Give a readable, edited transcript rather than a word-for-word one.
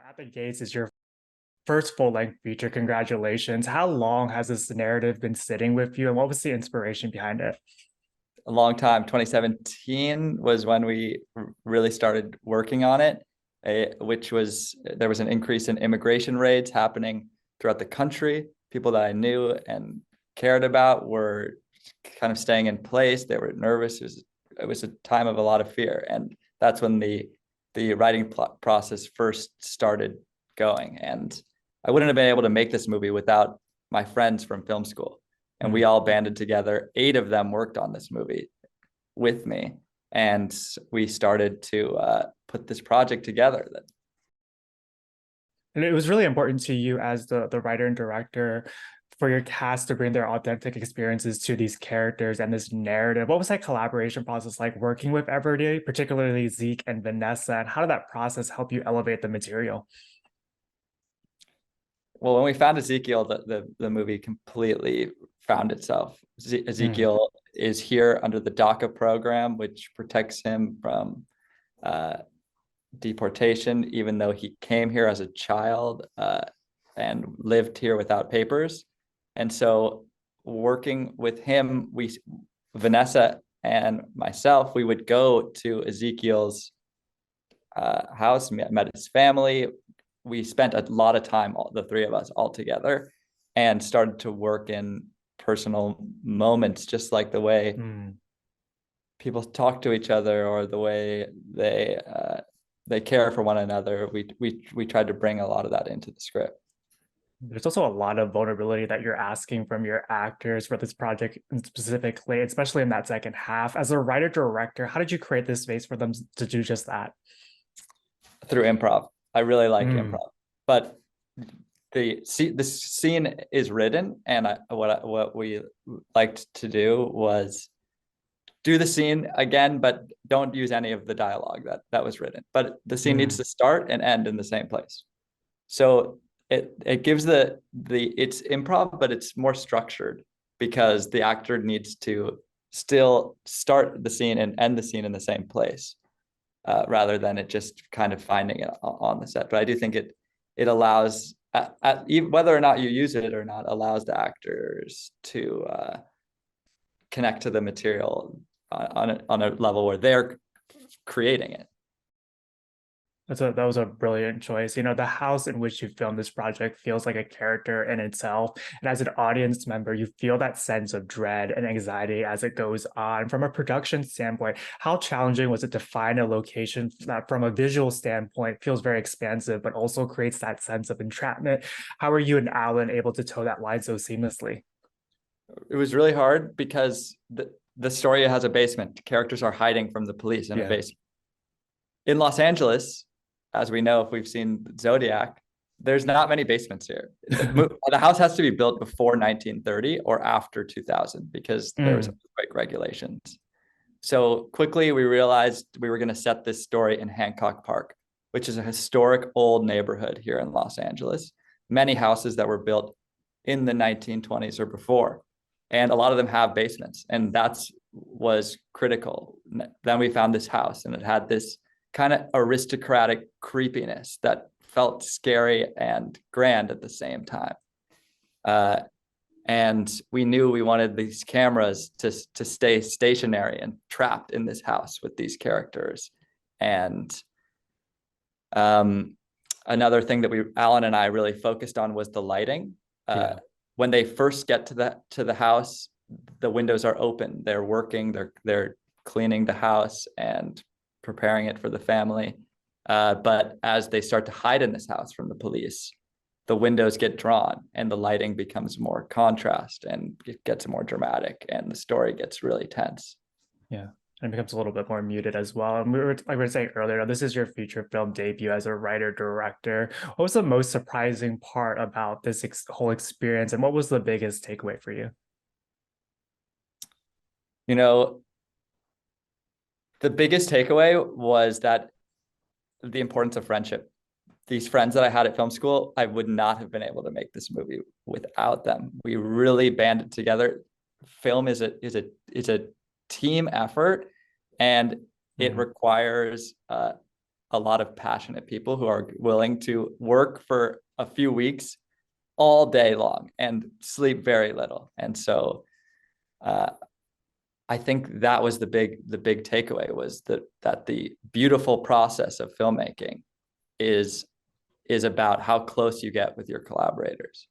At the Gates is your first full-length feature. Congratulations. How long has this narrative been sitting with you, and what was the inspiration behind it? A long time. 2017 was when we really started working on it, which was there was an increase in immigration raids happening throughout the country. People that I knew and cared about were kind of staying in place. They were nervous. It was a time of a lot of fear, and that's when the writing process first started going. And I wouldn't have been able to make this movie without my friends from film school. And we all banded together. 8 of them worked on this movie with me. And we started to put this project together. And it was really important to you as the writer and director for your cast to bring their authentic experiences to these characters and this narrative. What was that collaboration process like working with everybody, particularly Zeke and Vanessa, and how did that process help you elevate the material? Well, when we found Ezekiel, the movie completely found itself. Ezekiel is here under the DACA program, which protects him from deportation, even though he came here as a child and lived here without papers. And so working with him, Vanessa and myself, we would go to Ezekiel's house, met his family. We spent a lot of time, the 3 of us, all together, and started to work in personal moments, just like the way people talk to each other or the way they care for one another. We tried to bring a lot of that into the script. There's also a lot of vulnerability that you're asking from your actors for this project specifically, especially in that second half. As a writer-director, how did you create this space for them to do just that? Through improv. I really like improv, but the scene is written, and what we liked to do was do the scene again, but don't use any of the dialogue that was written. But the scene needs to start and end in the same place. So it gives it's improv, but it's more structured because the actor needs to still start the scene and end the scene in the same place. Rather than it just kind of finding it on the set. But I do think it allows, whether or not you use it or not, allows the actors to connect to the material on a level where they're creating it. That was a brilliant choice. You know, the house in which you filmed this project feels like a character in itself. And as an audience member, you feel that sense of dread and anxiety as it goes on. From a production standpoint, how challenging was it to find a location that from a visual standpoint feels very expansive, but also creates that sense of entrapment? How are you and Alan able to toe that line so seamlessly? It was really hard because the story has a basement. Characters are hiding from the police in a basement. In Los Angeles, as we know, if we've seen Zodiac, there's not many basements here. The house has to be built before 1930 or after 2000 because there was earthquake regulations. So quickly we realized we were going to set this story in Hancock Park, which is a historic old neighborhood here in Los Angeles. Many houses that were built in the 1920s or before. And a lot of them have basements, and that was critical. Then we found this house, and it had this kind of aristocratic creepiness that felt scary and grand at the same time. And we knew we wanted these cameras to stay stationary and trapped in this house with these characters. And another thing that Alan and I really focused on was the lighting. When they first get to the house, the windows are open. They're working. They're cleaning the house and preparing it for the family. But as they start to hide in this house from the police, the windows get drawn and the lighting becomes more contrast and it gets more dramatic and the story gets really tense. Yeah. And it becomes a little bit more muted as well. And like we were saying earlier, this is your feature film debut as a writer-director. What was the most surprising part about this whole experience, and what was the biggest takeaway for you? You know, the biggest takeaway was that the importance of friendship. These friends that I had at film school, I would not have been able to make this movie without them. We really banded together. Film is a team effort, and it requires a lot of passionate people who are willing to work for a few weeks all day long and sleep very little. And so I think that was the big takeaway, was that the beautiful process of filmmaking is about how close you get with your collaborators.